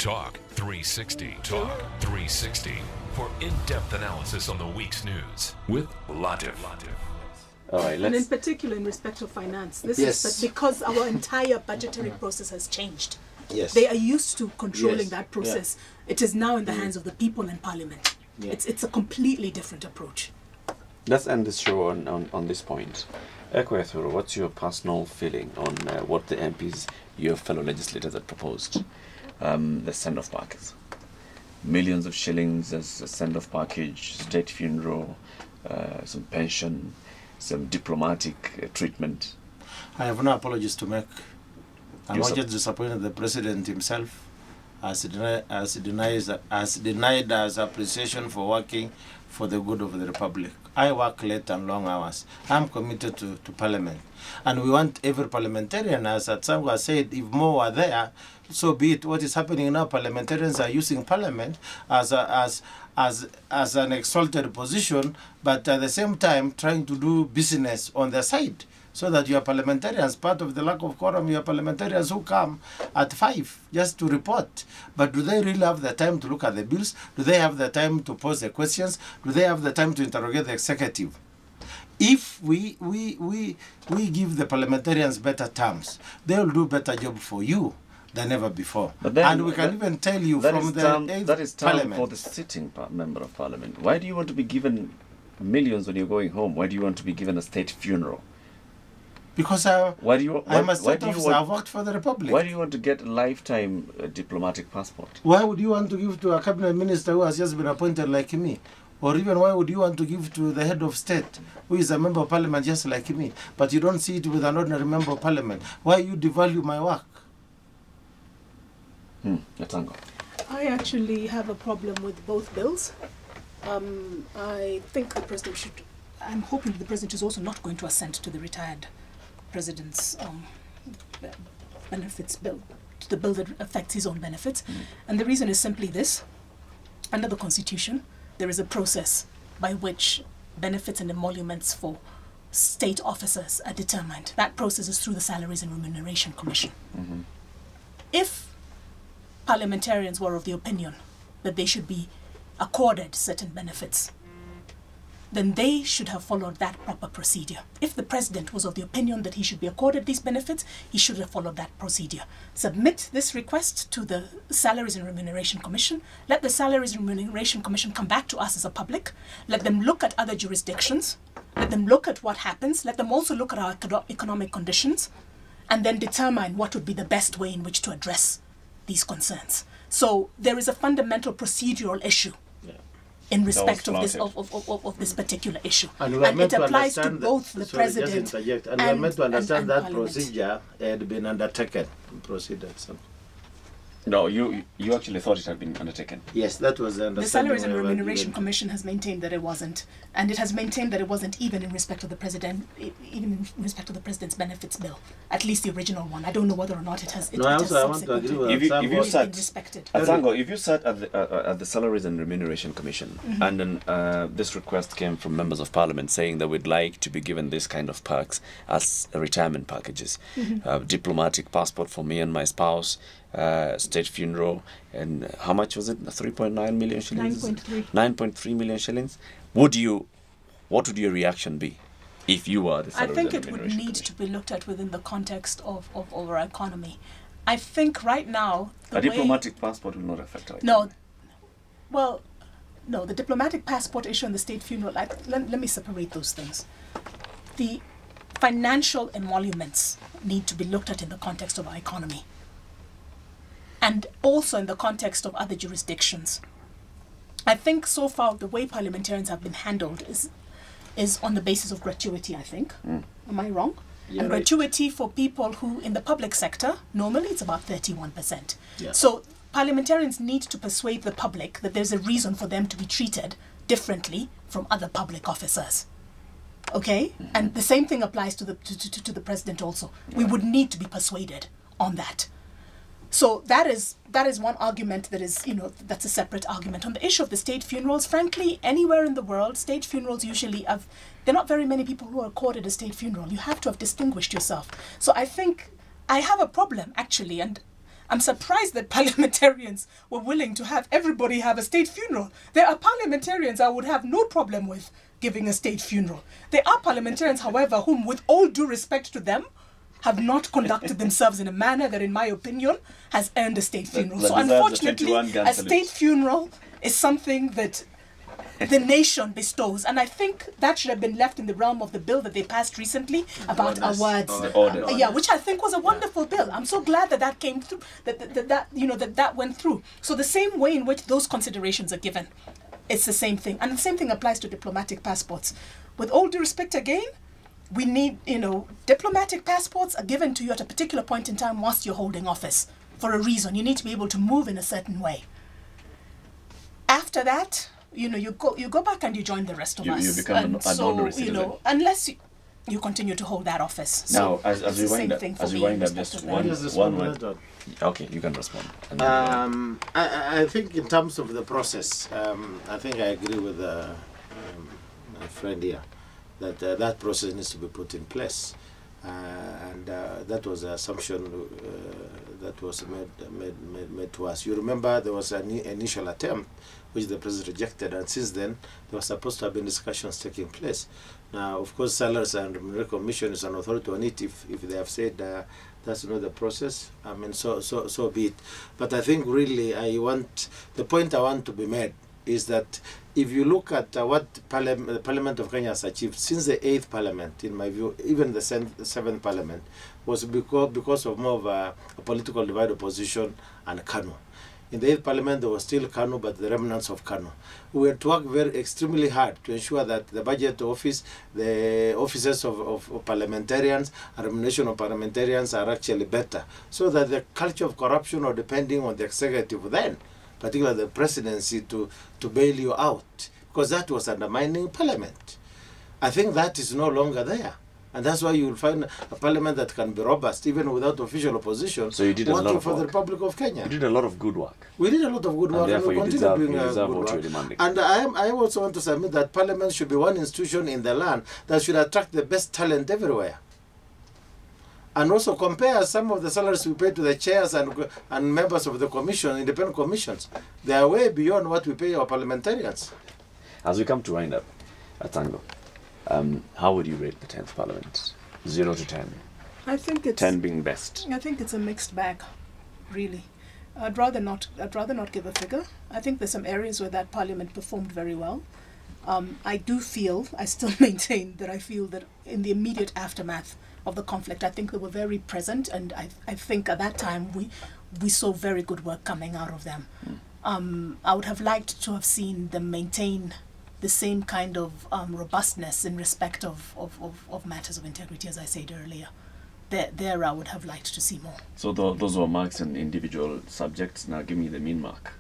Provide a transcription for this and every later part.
Talk 360. Talk 360 for in-depth analysis on the week's news with Latif. All right, and in particular, in respect of finance, this is because our entire budgetary process has changed. Yes. They are used to controlling that process. It is now in the hands of the people and Parliament. It's a completely different approach. Let's end this show on this point. Ekwe, Ethuro, what's your personal feeling on what the MPs, your fellow legislators, have proposed? The send-off package. Millions of shillings as a send-off package, state funeral, some pension, some diplomatic treatment. I have no apologies to make. I'm not just disappointed the president himself has denied us appreciation for working for the good of the Republic. I work late and long hours. I'm committed to Parliament. And we want every parliamentarian, as Atsango has said, if more are there, so be it. What is happening now, parliamentarians are using Parliament as an exalted position, but at the same time trying to do business on their side. So that you are parliamentarians, part of the lack of quorum, you are parliamentarians who come at 5 just to report. But do they really have the time to look at the bills? Do they have the time to pose the questions? Do they have the time to interrogate the executive? If we give the parliamentarians better terms, they will do better job for you than ever before. And we can even tell you from that is time Parliament. For the sitting member of Parliament. Why do you want to be given millions when you're going home? Why do you want to be given a state funeral? Because I'm a state officer. I've worked for the Republic. Why do you want to get a lifetime diplomatic passport? Why would you want to give to a cabinet minister who has just been appointed like me? Or even why would you want to give to the head of state who is a member of Parliament just like me? But you don't see it with an ordinary member of Parliament. Why you devalue my work? Atsango. I actually have a problem with both bills. I think the president should... I'm hoping the president is also not going to assent to the retired president's benefits bill, to the bill that affects his own benefits. And the reason is simply this. Under the Constitution, there is a process by which benefits and emoluments for state officers are determined. That process is through the Salaries and Remuneration Commission. If parliamentarians were of the opinion that they should be accorded certain benefits, then they should have followed that proper procedure. If the president was of the opinion that he should be accorded these benefits, he should have followed that procedure. Submit this request to the Salaries and Remuneration Commission. Let the Salaries and Remuneration Commission come back to us as a public. Let them look at other jurisdictions. Let them look at what happens. Let them also look at our economic conditions, and then determine what would be the best way in which to address these concerns. So there is a fundamental procedural issue in respect of this particular issue. And it applies to both the president and we are meant to understand that procedure had been undertaken. No, you actually thought it had been undertaken. Yes, that was the understanding. The Salaries and Remuneration Commission has maintained that it wasn't, and it has maintained that it wasn't even in respect of the president, even in respect of the president's benefits bill, at least the original one. I don't know whether or not it has. I want to agree with if you sat, Atsango, if you sat at the Salaries and Remuneration Commission, and then this request came from members of Parliament saying that we'd like to be given this kind of perks as retirement packages, diplomatic passport for me and my spouse. State funeral, and how much was it? 3.9 million shillings? 9.3 million shillings. What would your reaction be if you were the I think it would need to be looked at within the context of our economy. I think right now... A diplomatic passport will not affect our economy. No, the diplomatic passport issue and the state funeral, let me separate those things. The financial emoluments need to be looked at in the context of our economy, and also in the context of other jurisdictions. I think so far the way parliamentarians have been handled is on the basis of gratuity, I think. Am I wrong? Yeah, and gratuity for people who, in the public sector, normally it's about 31%. Yeah. So parliamentarians need to persuade the public that there's a reason for them to be treated differently from other public officers. Okay? And the same thing applies to the president also. We would need to be persuaded on that. So that is one argument that is, that's a separate argument. On the issue of the state funerals, frankly, anywhere in the world, state funerals usually there are not very many people who are accorded a state funeral. You have to have distinguished yourself. So I think I have a problem, actually, and I'm surprised that parliamentarians were willing to have everybody have a state funeral. There are parliamentarians I would have no problem with giving a state funeral. There are parliamentarians, however, whom, with all due respect to them, have not conducted themselves in a manner that, in my opinion, has earned a state funeral. So unfortunately, a state funeral is something that the nation bestows. And I think that should have been left in the realm of the bill that they passed recently about awards. Yeah, which I think was a wonderful bill. I'm so glad that that came through, that went through. So the same way in which those considerations are given, it's the same thing. And the same thing applies to diplomatic passports. With all due respect again, we need, diplomatic passports are given to you at a particular point in time whilst you're holding office for a reason. You need to be able to move in a certain way. After that, you go back and you join the rest of us. You become an honorary citizen. Unless you continue to hold that office. Now, so as we wind up, just one word. Okay, you can respond. I think in terms of the process, I think I agree with my friend here that that process needs to be put in place. And that was an assumption that was made to us. You remember there was an initial attempt which the president rejected, and since then there was supposed to have been discussions taking place. Now, of course, Salaries and Remuneration Commission is an authority on it. If they have said that's not the process, I mean, so be it. But I think really the point I want to be made is that if you look at what the Parliament of Kenya has achieved since the 8th Parliament, in my view, even the 7th Parliament, was because of more of a political divide opposition and KANU. In the 8th Parliament, there was still KANU, but the remnants of KANU. We had to work extremely hard to ensure that the budget office, the offices of parliamentarians, and remuneration of parliamentarians are actually better, so that the culture of corruption, or depending on the executive then, particularly the presidency, to bail you out, because that was undermining parliament. I think that is no longer there. And that's why you will find a parliament that can be robust, even without official opposition, so you did a lot of for work. the Republic of Kenya. You did a lot of good work. We did a lot of good work, and we continue doing good what work. you're demanding. And I also want to submit that parliament should be one institution in the land that should attract the best talent everywhere. And also compare some of the salaries we pay to the chairs and members of the commission, independent commissions. They are way beyond what we pay our parliamentarians. As we come to wind up, Atsango, how would you rate the 10th Parliament? 0 to 10. I think it's 10 being best. I think it's a mixed bag, really. I'd rather not give a figure. I think there's some areas where that Parliament performed very well. I still maintain that I feel that in the immediate aftermath of the conflict, I think they were very present, and I think at that time we saw very good work coming out of them. I would have liked to have seen them maintain the same kind of robustness in respect of matters of integrity, as I said earlier. There I would have liked to see more. So those were marks in individual subjects. Now give me the mean mark.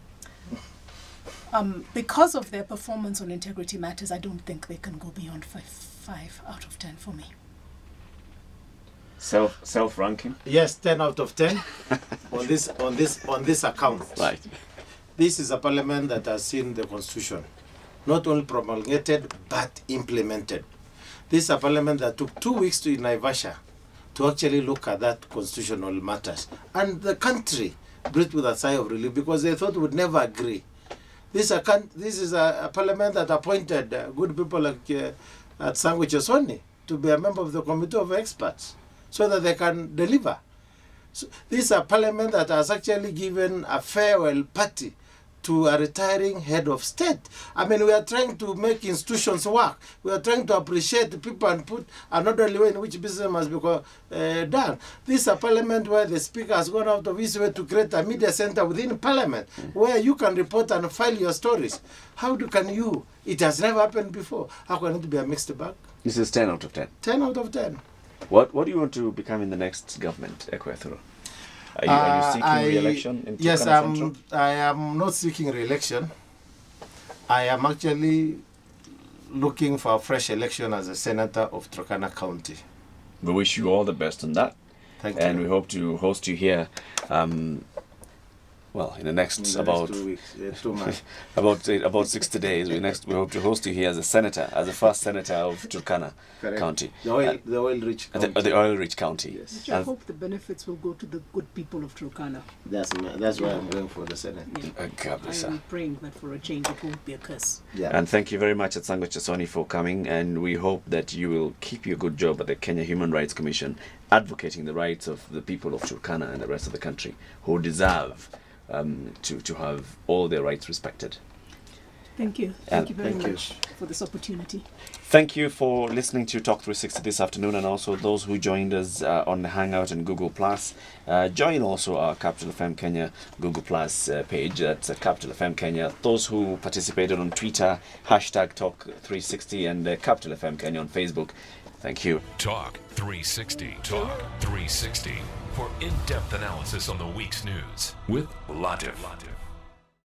Because of their performance on integrity matters, I don't think they can go beyond 5 out of 10 for me. Self-ranking? Yes, 10 out of 10 on this account. Right. This is a parliament that has seen the constitution not only promulgated but implemented. This is a parliament that took 2 weeks in Naivasha to actually look at that constitutional matters, and the country breathed with a sigh of relief because they thought we would never agree. This is a parliament that appointed good people like Atsango Chesoni to be a member of the committee of experts, so that they can deliver. So this is a parliament that has actually given a farewell party to a retiring head of state. I mean, we are trying to make institutions work. We are trying to appreciate people and put an orderly way in which business must be done. This is a parliament where the speaker has gone out of his way to create a media center within parliament where you can report and file your stories. It has never happened before. How can it be a mixed bag? This is 10 out of 10. 10 out of 10. What do you want to become in the next government, Ekwe, Ethuro? Are you seeking re-election in Turkana Yes, Central? I am not seeking re-election. I am actually looking for a fresh election as a senator of Turkana County. We wish you all the best on that. Thank and you. we hope to host you here well, in the next In the about next 2 weeks, 2 months. about 60 days, we hope to host you here as a senator, as the first senator of Turkana Correct. County, The oil-rich county. the oil-rich county. Yes. Which I And- hope the benefits will go to the good people of Turkana. That's why I'm going for the Senate. Yeah. God bless her. I'm praying that for a change it won't be a curse. Yeah. And thank you very much, Atsango Chesoni, for coming. And we hope that you will keep your good job at the Kenya Human Rights Commission, advocating the rights of the people of Turkana and the rest of the country who deserve to have all their rights respected. Thank you. And Thank you very thank you. much for this opportunity. Thank you for listening to Talk 360 this afternoon, and also those who joined us on the Hangout and Google Plus. Join also our Capital FM Kenya Google Plus page. That's Capital FM Kenya. Those who participated on Twitter, hashtag Talk 360 and Capital FM Kenya on Facebook. Thank you. Talk 360. Talk 360 for in-depth analysis on the week's news with Latif.